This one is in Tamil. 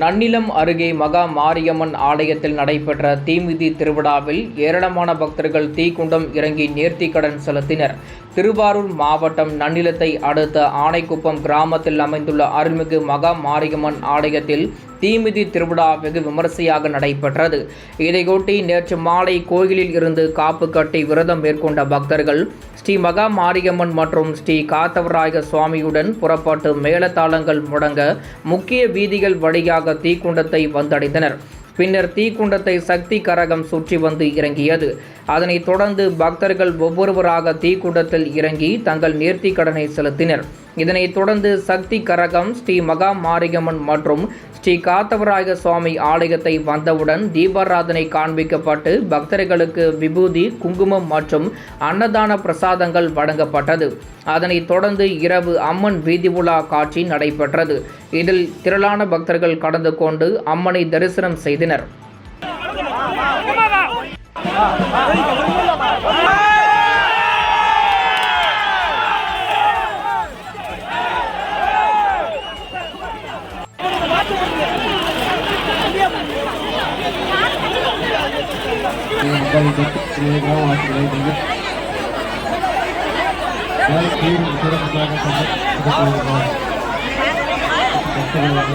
நன்னிலம் அருகே மகா மாரியம்மன் ஆலயத்தில் நடைபெற்ற தீமிதி திருவிழாவில் ஏராளமான பக்தர்கள் தீக்குண்டம் இறங்கி நேர்த்திக்கடன் செலுத்தினர். திருவாரூர் மாவட்டம் நன்னிலத்தை அடுத்த ஆனைக்குப்பம் கிராமத்தில் அமைந்துள்ள அருள்மிகு மகா மாரியம்மன் ஆலயத்தில் தீமிதி திருவிழா வெகு விமரிசையாக நடைபெற்றது. இதையொட்டி நேற்று மாலை கோயிலில் இருந்து காப்பு கட்டி விரதம் மேற்கொண்ட பக்தர்கள் ஸ்ரீ மகா மாரியம்மன் மற்றும் ஸ்ரீ காத்தவராய சுவாமியுடன் புறப்பட்டு மேளதாளங்கள் முழங்க முக்கிய வீதிகள் வழியாக தீக்குண்டத்தை வந்தடைந்தனர். பின்னர் தீக்குண்டத்தை சக்தி கரகம் சுற்றி வந்து இறங்கியது. அதனைத் தொடர்ந்து பக்தர்கள் ஒவ்வொருவராக தீக்குண்டத்தில் இறங்கி தங்கள் நேர்த்தி கடனை செலுத்தினர். இதனைத் தொடர்ந்து சக்தி கரகம் ஸ்ரீ மகா மாரியம்மன் மற்றும் ஸ்ரீ காத்தவராய சுவாமி ஆலயத்தை வந்தவுடன் தீபாராதனை காண்பிக்கப்பட்டு பக்தர்களுக்கு விபூதி, குங்குமம் மற்றும் அன்னதான பிரசாதங்கள் வழங்கப்பட்டது. அதனைத் தொடர்ந்து இரவு அம்மன் வீதி உலா காட்சி நடைபெற்றது. இதில் திரளான பக்தர்கள் கலந்து கொண்டு அம்மனை தரிசனம் செய்தனர்.